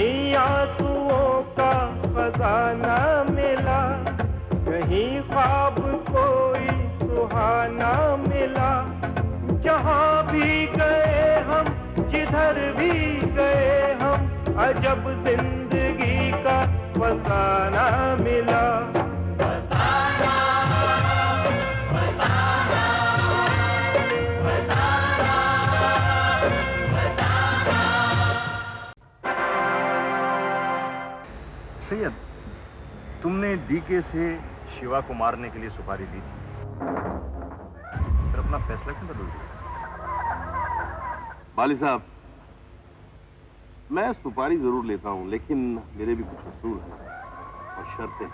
कहीं आंसुओं का खजाना मिला, कहीं ख्वाब कोई सुहाना मिला। जहाँ भी गए हम, जिधर भी गए हम, अजब जिंदगी का फसाना मिला। फसाना, फसाना, फसाना, फसाना। सैयद, तुमने डीके से शिवा को मारने के लिए सुपारी ली थी, फिर अपना फैसला क्यों बदल दिया? वाली साहब, मैं सुपारी जरूर लेता हूं, लेकिन मेरे भी कुछ असूल हैं और शर्तें।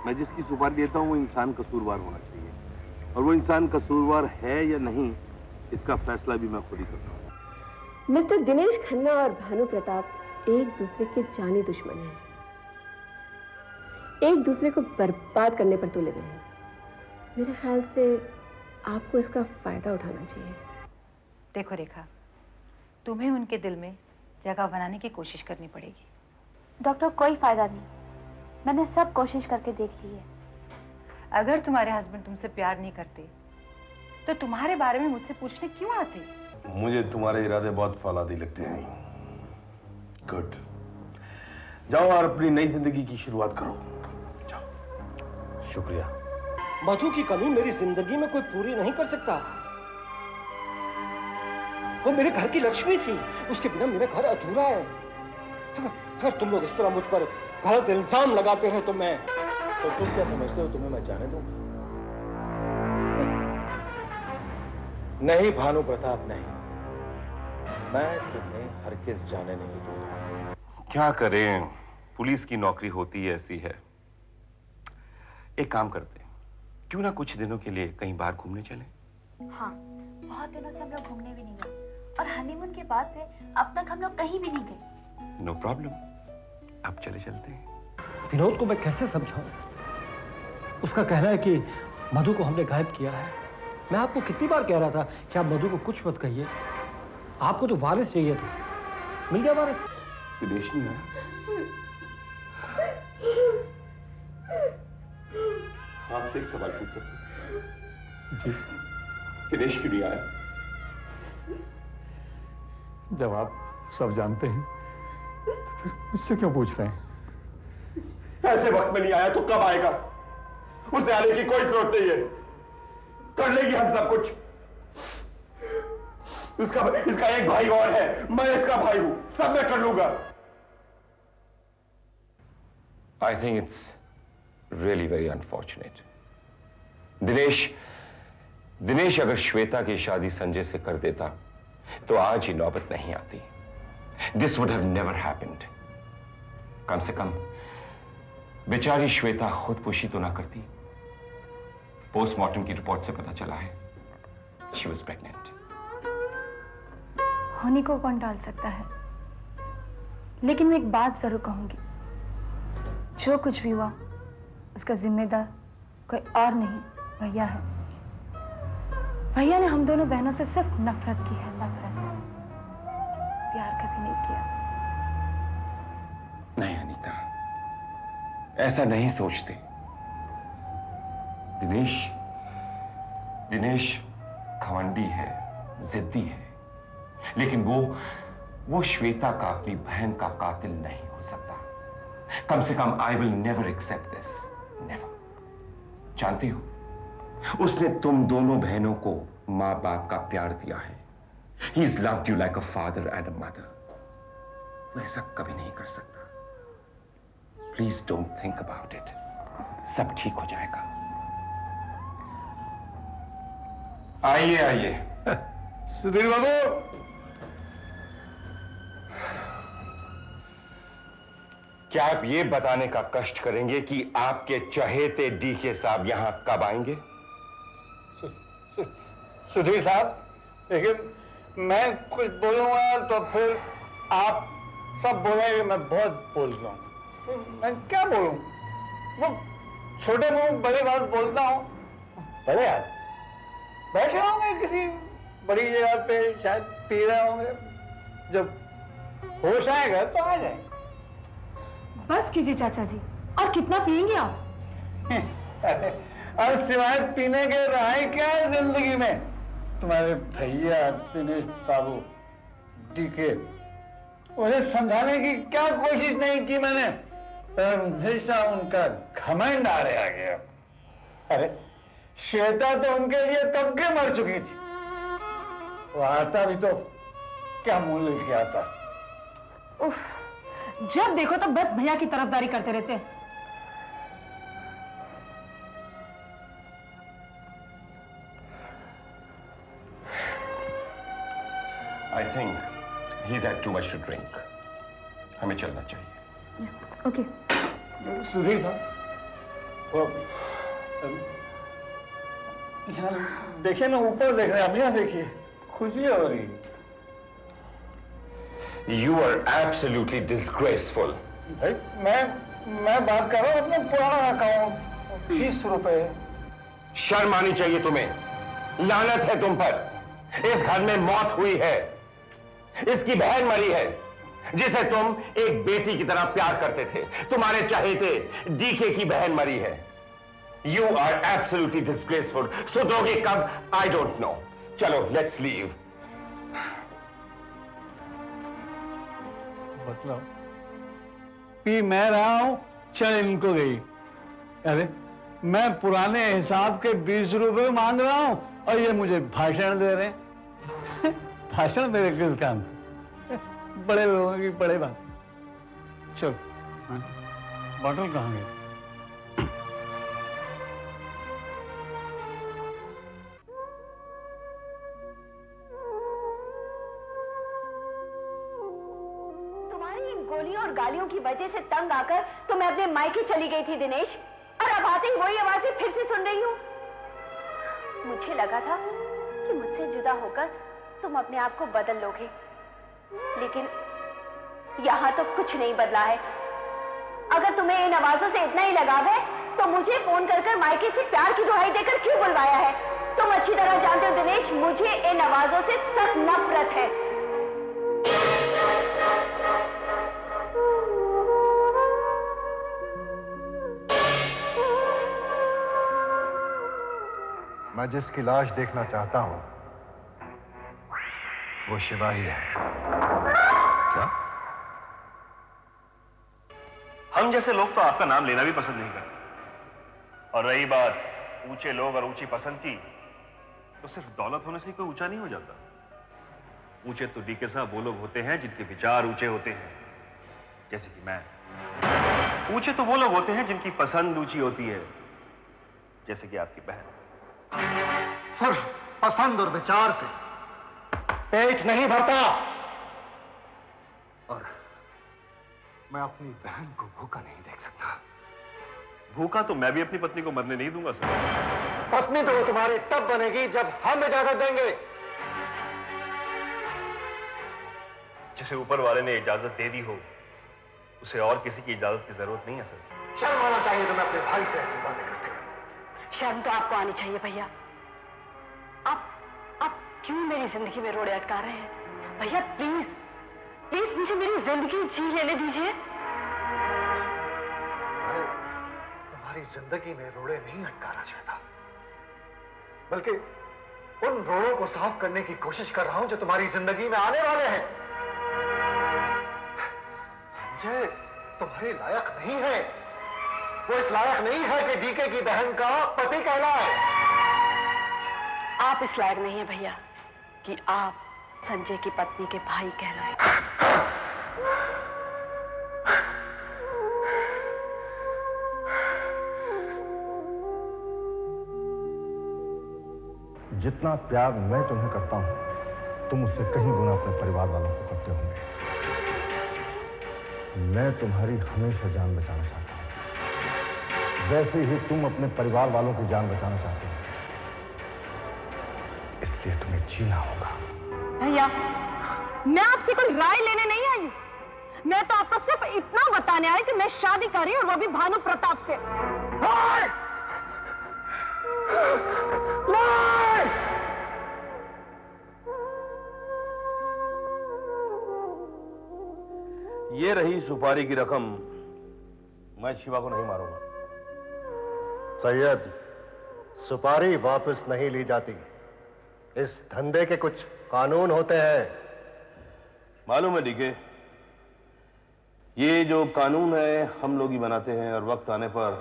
मैं जिसकी सुपारी लेता हूं वो इंसान कसूरवार होना चाहिए, और वो इंसान कसूरवार है या नहीं इसका फैसला भी मैं खुद ही करता हूं। मिस्टर दिनेश खन्ना और भानु प्रताप एक दूसरे के जानी दुश्मन हैं, एक दूसरे को बर्बाद करने पर तुले हुए हैं। मेरे ख्याल से आपको इसका फायदा उठाना चाहिए। देखो रेखा, तुम्हें उनके दिल में जगह बनाने की कोशिश करनी पड़ेगी। डॉक्टर, कोई फायदा नहीं, मैंने सब कोशिश करके देख ली है। अगर तुम्हारे हस्बैंड तुमसे प्यार नहीं करते तो तुम्हारे बारे में मुझसे पूछने क्यों आते? मुझे तुम्हारे इरादे बहुत फौलादी लगते हैं। गुड, जाओ और अपनी नई जिंदगी की शुरुआत करो। जाओ। शुक्रिया। मधु की कमी मेरी जिंदगी में कोई पूरी नहीं कर सकता। वो मेरे घर की लक्ष्मी थी, उसके बिना मेरा घर अधूरा है। अगर तुम लोग इस तरह मुझ पर गलत इल्जाम लगाते रहे तो तुम क्या समझते हो तुम्हें मैं जाने दूंगा? नहीं भानु प्रताप, नहीं, मैं तुम्हें हरगिज जाने नहीं दूंगा। क्या करें, पुलिस की नौकरी होती है ऐसी है। एक काम करते हैं, क्यों ना कुछ दिनों के लिए कहीं बाहर घूमने चलें? हाँ, बहुत दिनों से हम लोग घूमने भी नहीं गए, और हनीमून के बाद से अब तक हम लोग कहीं भी नहीं गए। नो प्रॉब्लम, अब चले चलते हैं। विनोद को मैं कैसे समझाऊं? उसका कहना है कि मधु को हमने गायब किया है। मैं आपको कितनी बार कह रहा था कि आप मधु को कुछ मत कहिए। आपको तो वारिस चाहिए था, मिल गया वारिस। दिनेश नहीं आया? आपसे एक सवाल पूछ सकते? जी। दिनेश क्यों नहीं आया? जब आप सब जानते हैं तो फिर मुझसे क्यों पूछ रहे हैं? ऐसे वक्त में नहीं आया तो कब आएगा? उसे आने की कोई जरूरत नहीं है, कर लेगी हम सब कुछ। इसका एक भाई और है, मैं इसका भाई हूं, सब मैं कर लूंगा। I think it's really very unfortunate. Dinesh अगर श्वेता की शादी संजय से कर देता तो आज ही नौबत नहीं आती। This would have never happened. कम से कम बेचारी श्वेता खुदकुशी तो ना करती। पोस्टमार्टम की रिपोर्ट से पता चला है she was pregnant. होनी को कौन टाल सकता है, लेकिन मैं एक बात जरूर कहूंगी, जो कुछ भी हुआ उसका जिम्मेदार कोई और नहीं, भैया है। भैया ने हम दोनों बहनों से सिर्फ नफरत की है, नफरत, प्यार कभी नहीं किया। नहीं अनीता, ऐसा नहीं सोचते। दिनेश घमंडी है, जिद्दी है, लेकिन वो श्वेता का अपनी बहन का कातिल नहीं हो सकता। कम से कम I will never accept this, never. जानती हो, उसने तुम दोनों बहनों को मां बाप का प्यार दिया है। He has loved you like a father and a mother. वो ऐसा कभी नहीं कर सकता। Please don't think about it. सब ठीक हो जाएगा। आइए सुधीर बाबू, क्या आप ये बताने का कष्ट करेंगे कि आपके चहेते डीके साहब यहां कब आएंगे? सुधीर साहब, लेकिन मैं कुछ बोलूंगा तो फिर आप सब बोलेंगे मैं बहुत बोल रहा हूं। मैं क्या बोलूं? वो छोटे मुंह बड़ी बात बोलता हूं। बड़े यार बैठे होंगे किसी बड़ी जगह पे, शायद पी रहे होंगे। जब होश आएगा तो आ जाए। बस कीजिए चाचा जी, और कितना पिएंगे आप? और सिवाय पीने के रहा है क्या है जिंदगी में? तुम्हारे भैया दिनेश बाबू डीके, उन्हें समझाने की क्या कोशिश नहीं की मैंने, पर हमेशा उनका घमंड आ गया। अरे श्वेता तो उनके लिए कब के मर चुकी थी, वो आता भी तो क्या मुंह लेके आता। उफ, जब देखो तो बस भैया की तरफदारी करते रहते हैं। I think he's had too much to drink. हमें चलना चाहिए। ओके। सुधीर साहब, वो यहाँ देखिए ना, ऊपर देख रहे हैं, अब यहाँ देखिए, खुजली हो रही है। You are absolutely disgraceful. भाई मैं बात कर रहा हूँ अपना पुराना अकाउंट, 20 रुपए। शर्म आनी चाहिए तुम्हें। लानत है तुम पर। इस घर में मौत हुई है, इसकी बहन मरी है, जिसे तुम एक बेटी की तरह प्यार करते थे। तुम्हारे चहेते डीके की बहन मरी है। You are absolutely disgraceful. सुधरोगे कब? I don't know. चलो, let's leave. मतलब पी मैं रहा हूं, चल इनको गई। अरे मैं पुराने हिसाब के 20 रुपए मांग रहा हूं और ये मुझे भाषण दे रहे हैं। भाषण मेरे किस काम? बड़े लोगों की बड़े बात। चल, बॉटल कहाँ गई? गोलियों और गालियों की वजह से तंग आकर तो मैं अपने मायके चली गई थी दिनेश, और अब आते ही वही आवाजें फिर से सुन रही हूँ। मुझे लगा था कि मुझसे जुदा होकर तुम अपने आप को बदल लोगे, लेकिन यहां तो कुछ नहीं बदला है। अगर तुम्हें इन आवाजों से इतना ही लगाव है तो मुझे फोन कर मायके से प्यार की दुहाई देकर क्यों बुलवाया है? तुम अच्छी तरह जानते हो दिनेश, मुझे इन आवाजों से सख्त नफरत है। मैं जिसकी लाश देखना चाहता हूं वो शिवा ही है। क्या? हम जैसे लोग तो आपका नाम लेना भी पसंद नहीं करते। और रही बात ऊंचे लोग और ऊंची पसंद की, तो सिर्फ दौलत होने से कोई ऊंचा नहीं हो जाता। ऊंचे तो डीके साहब वो लोग होते हैं जिनके विचार ऊंचे होते हैं, जैसे कि मैं। ऊंचे तो वो लोग होते हैं जिनकी पसंद ऊंची होती है, जैसे कि आपकी बहन। सिर्फ पसंद और विचार से पेट नहीं भरता। और मैं अपनी बहन को भूखा नहीं देख सकता। भूखा तो मैं भी अपनी पत्नी को मरने नहीं दूंगा सर। पत्नी तो वो तुम्हारी तब बनेगी जब हम इजाजत देंगे। जिसे ऊपर वाले ने इजाजत दे दी हो, उसे और किसी की इजाजत की जरूरत नहीं है सर। शर्म आना चाहिए तुम्हें अपने भाई से ऐसी बातें करते हुए। शर्म तो आपको आनी चाहिए भैया। आप क्यों मेरी जिंदगी में रोड़े अटका रहे हैं? भैया प्लीज प्लीज मुझे मेरी जिंदगी जी लेने दीजिए। तुम्हारी जिंदगी में रोड़े नहीं अटका रहा श्वेता, बल्कि उन रोड़ों को साफ करने की कोशिश कर रहा हूं जो तुम्हारी जिंदगी में आने वाले हैं। संजय तुम्हारे लायक नहीं है। वो इस लायक नहीं है कि डीके की बहन का पति कहलाए। आप इस लायक नहीं है भैया कि आप संजय की पत्नी के भाई कहलाए। जितना प्यार मैं तुम्हें करता हूं, तुम उससे कहीं गुना अपने परिवार वालों को करते होंगे। मैं तुम्हारी हमेशा जान बचाना चाहता हूं, वैसे ही तुम अपने परिवार वालों की जान बचाना चाहते हो। इसलिए तुम्हें जीना होगा। भैया मैं आपसे कोई राय लेने नहीं आई, मैं तो आपको सिर्फ इतना बताने आई कि मैं शादी कर रही हूं, और वो भी भानु प्रताप से। ये रही सुपारी की रकम। मैं शिवा को नहीं मारूंगा। सैयद, सुपारी वापस नहीं ली जाती। इस धंधे के कुछ कानून होते हैं। मालूम है डीके, ये जो कानून है हम लोग ही बनाते हैं और वक्त आने पर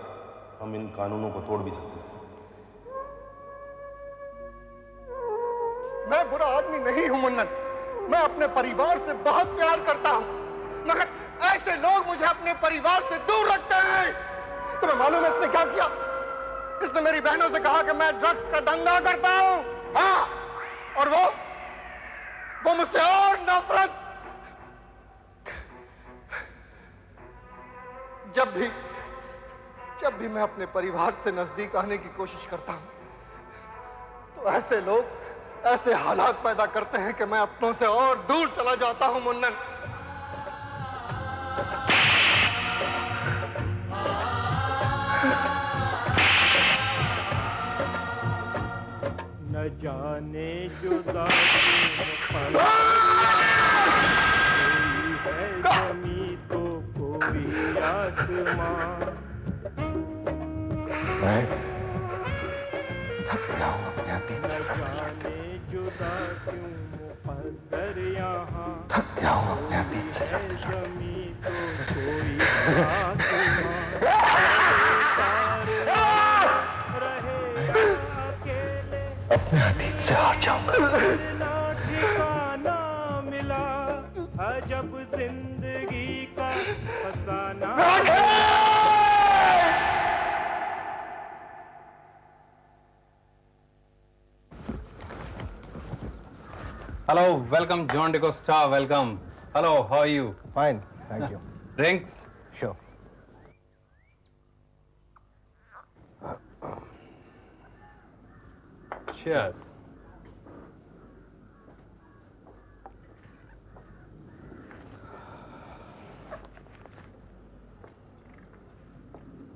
हम इन कानूनों को तोड़ भी सकते हैं। मैं बुरा आदमी नहीं हूं मुन्नन। मैं अपने परिवार से बहुत प्यार करता हूं, मगर ऐसे लोग मुझे अपने परिवार से दूर रखते हैं। तुम्हें मालूम है इसने क्या किया? इसने मेरी बहनों से कहा कि मैं ड्रग्स का धंधा करता हूं। हाँ, और वो मुझसे और नफरत। जब भी मैं अपने परिवार से नजदीक आने की कोशिश करता हूं तो ऐसे लोग ऐसे हालात पैदा करते हैं कि मैं अपनों से और दूर चला जाता हूं मुन्नन। न जाने जुदा कोई है जमी तो कोई आसमां। मैं थक गया हूं अपने अतीत से लड़ते। जुदा क्यों मुक़द्दर यहाँ, थक गया हूं अपने अतीत से लड़ते। जमी तो कोई आसमां। अपने अतीत से हार जाऊंगा। ठिकाना मिला अजब जिंदगी का फसाना। Hello, welcome John DeCosta, welcome. Hello, how are you? Fine, thank you. Drinks? Sure. Cheers.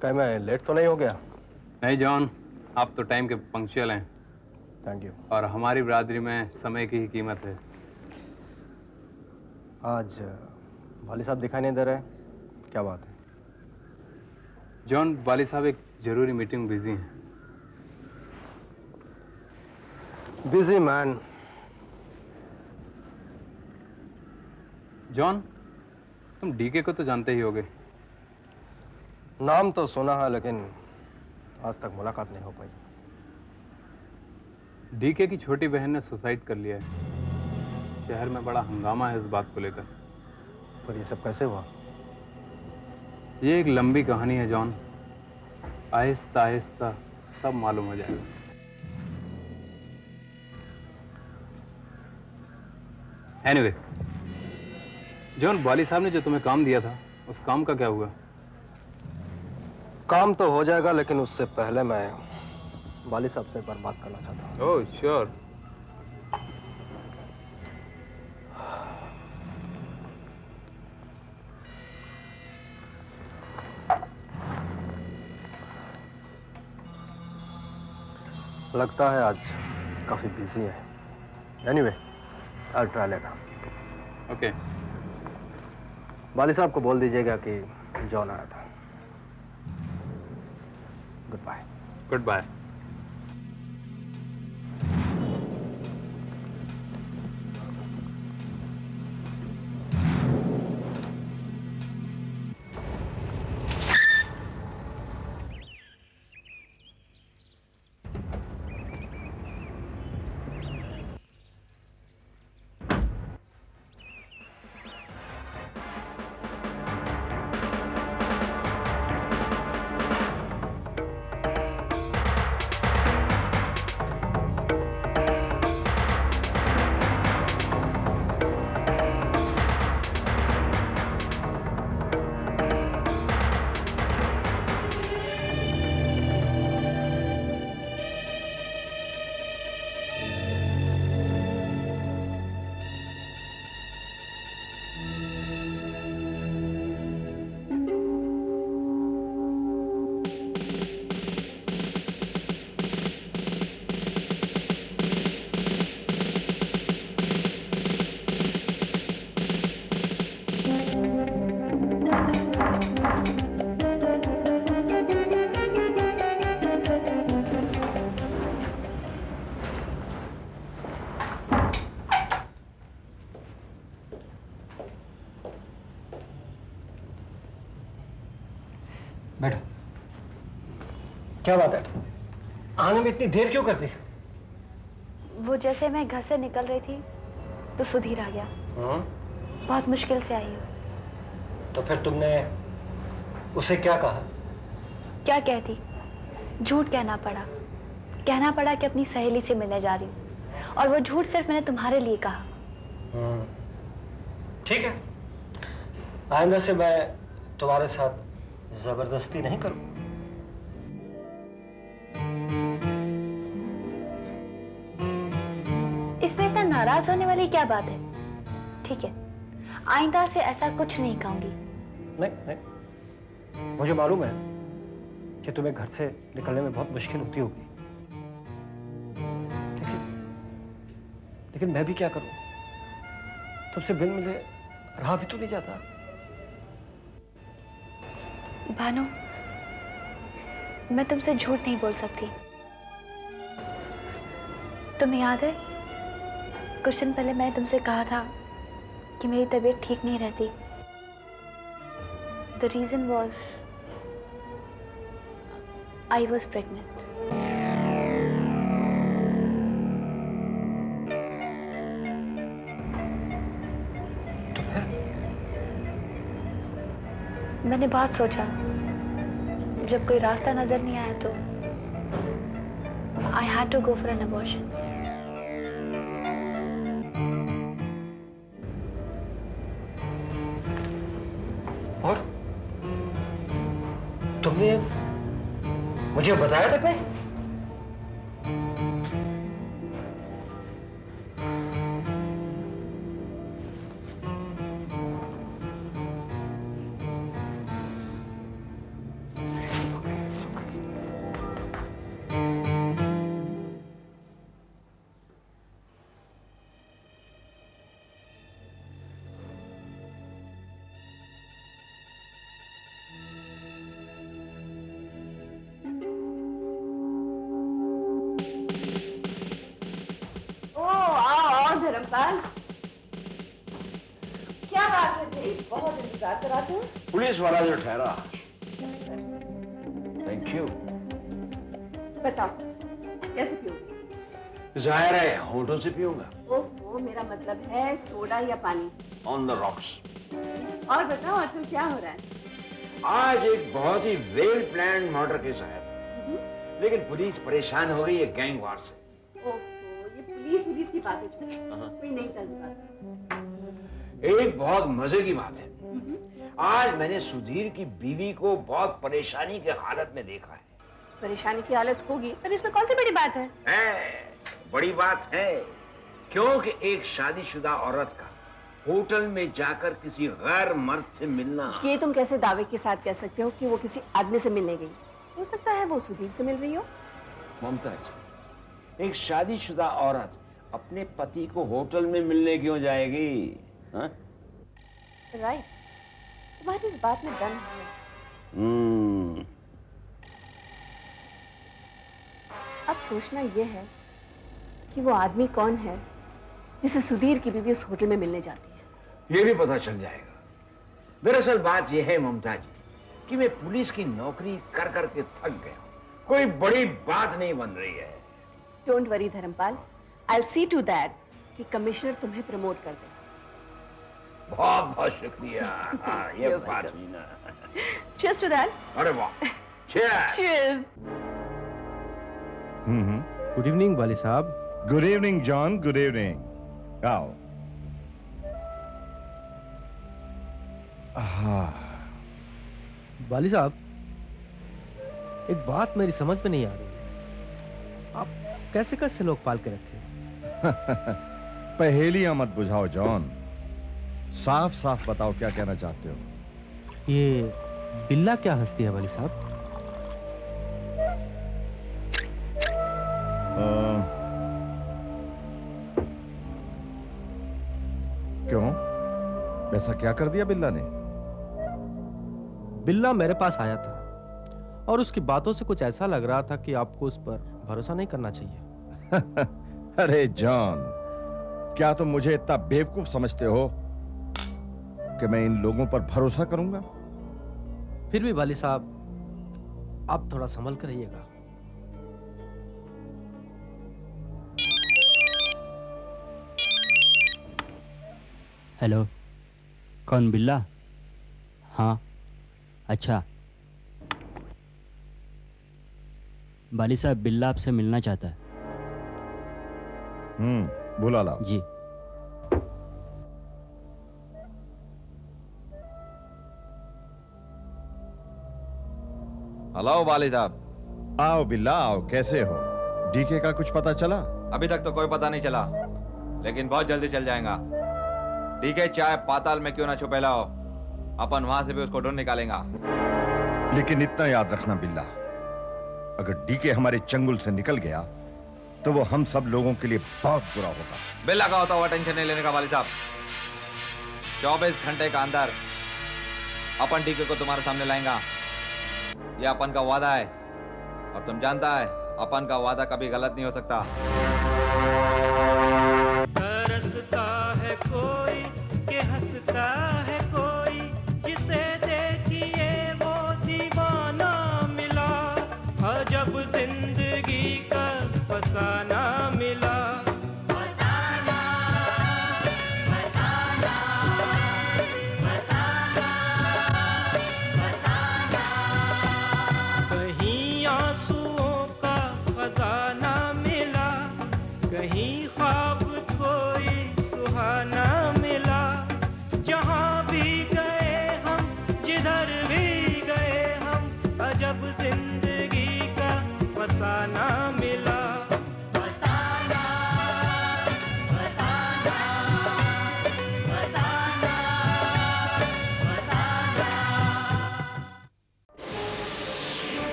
क्या मैं लेट तो नहीं हो गया? नहीं जॉन, आप तो टाइम के पंक्चुअल हैं। Thank you. और हमारी बिरादरी में समय की ही कीमत है। आज वाली साहब दिखाई नहीं दे रहे, क्या बात है? जॉन, वाली साहब एक जरूरी मीटिंग बिजी हैं। Busy man. जॉन, तुम डीके को तो जानते ही होगे। नाम तो सुना है लेकिन आज तक मुलाकात नहीं हो पाई। डीके की छोटी बहन ने सुसाइड कर लिया है। शहर में बड़ा हंगामा है इस बात को लेकर। पर ये सब कैसे हुआ? ये एक लंबी कहानी है जॉन, आहिस्ता आहिस्ता सब मालूम हो जाएगा। एनीवे, जॉन, वाली साहब ने जो तुम्हें काम दिया था उस काम का क्या हुआ? काम तो हो जाएगा लेकिन उससे पहले मैं वाली साहब से एक बार बात करना चाहता हूँ। Oh sure. लगता है आज काफी बिजी है। Anyway, I try later. Okay. Wali साहब को बोल दीजिएगा कि जॉन आया था। Good bye. Good bye. बैठो। क्या बात है, आने में इतनी देर क्यों कर दी? वो जैसे मैं घर से निकल रही थी तो सुधीर आ गया। बहुत मुश्किल से आई हूँ। तो फिर तुमने उसे क्या कहा? क्या कहती, झूठ कहना पड़ा। कहना पड़ा कि अपनी सहेली से मिलने जा रही हूँ, और वो झूठ सिर्फ मैंने तुम्हारे लिए कहा। ठीक है, आइंदा से मैं तुम्हारे साथ जबरदस्ती नहीं करूँ। इसमें इतना नाराज होने वाली क्या बात है? ठीक है, आइंदा से ऐसा कुछ नहीं कहूंगी। नहीं नहीं, मुझे मालूम है कि तुम्हें घर से निकलने में बहुत मुश्किल होती होगी, लेकिन मैं भी क्या करूं? तुमसे बिन मिले रहा भी तो नहीं जाता। भानु, मैं तुमसे झूठ नहीं बोल सकती। तुम्हें याद है, कुछ दिन पहले मैंने तुमसे कहा था कि मेरी तबीयत ठीक नहीं रहती। The reason was I was pregnant. तो फिर? मैंने बहुत सोचा, जब कोई रास्ता नजर नहीं आया तो I had to go for an abortion. और तुमने मुझे बताया तक नहीं? धर्मपाल, क्या बात है भाई, बहुत इंतजार कराते हो। पुलिस वाला जो ठहरा। Thank you. बताओ कैसे पियोगे? जाहिर है होठों से पीऊंगा। ओहो, मेरा मतलब है सोडा या पानी। On the rocks. और बताओ आजकल क्या हो रहा है? आज एक बहुत ही वेल प्लान्ड मर्डर केस आया था, लेकिन पुलिस परेशान हो गई है गैंग वार से। ओहो, ये पुलिस की बातें छोड़ो, कोई नई ताज़ी बात। एक बहुत मजे की बात है, आज मैंने सुधीर की बीवी को बहुत परेशानी की हालत में देखा है। परेशानी की हालत होगी, पर इसमें कौन सी बड़ी बात है? बड़ी बात है, क्योंकि एक शादीशुदा औरत का होटल में जाकर किसी गैर मर्द से मिलना। ये तुम कैसे दावे के साथ कह सकते हो कि वो किसी आदमी से मिलने गई? हो सकता है वो सुधीर से मिल रही हो। मुमताज, एक शादीशुदा औरत अपने पति को होटल में मिलने क्यों जाएगी? राइट, तुम्हारी इस बात में दम है। अब सोचना यह है कि वो आदमी कौन है जिसे सुधीर की बीवी उस होटल में मिलने जाती है। ये भी पता चल जाएगा। दरअसल बात यह है मुमताज कि मैं पुलिस की नौकरी कर करके थक गया हूं। कोई बड़ी बात नहीं बन रही है। Don't worry Dharampal, I see to that कि कमिश्नर तुम्हें प्रमोट कर दे। बहुत बहुत शुक्रिया। ये बात हुई ना। Cheers to that. अरे वाह, cheers. Cheers. गुड इवनिंग वाली साहब। Good evening John, good evening. आओ। वाली साहब, एक बात मेरी समझ में नहीं आ रही है, आप कैसे कैसे लोग पाल के रखे? पहेलियां मत बुझाओ जॉन, साफ साफ बताओ क्या कहना चाहते हो। ये बिल्ला क्या हंसती है वाली साहब? क्यों, ऐसा क्या कर दिया बिल्ला ने? बिल्ला मेरे पास आया था और उसकी बातों से कुछ ऐसा लग रहा था कि आपको उस पर भरोसा नहीं करना चाहिए। अरे जॉन, क्या तुम मुझे इतना बेवकूफ समझते हो कि मैं इन लोगों पर भरोसा करूंगा? फिर भी वाली साहब, आप थोड़ा संभल कर रहिएगा। हेलो, कौन? बिल्ला? हाँ, अच्छा। बाली साहब, बिल्ला आपसे मिलना चाहता है। बुला लाओ। जी। हेलो वालिद साहब। आओ बिल्ला आओ, कैसे हो? डीके का कुछ पता चला? अभी तक तो कोई पता नहीं चला, लेकिन बहुत जल्दी चल जाएगा। डीके चाहे पाताल में क्यों ना छुपेला हो, अपन वहां से भी उसको ढूंढ निकालेंगे। लेकिन इतना याद रखना बिल्ला, अगर डीके हमारे चंगुल से निकल गया तो वो हम सब लोगों के लिए बहुत बुरा होगा। बिल्ला का होता हुआ टेंशन नहीं लेने का वालिद साहब। 24 घंटे का अंदर अपन डीके को तुम्हारे सामने लाएंगा। ये अपन का वादा है, और तुम जानता है अपन का वादा कभी गलत नहीं हो सकता।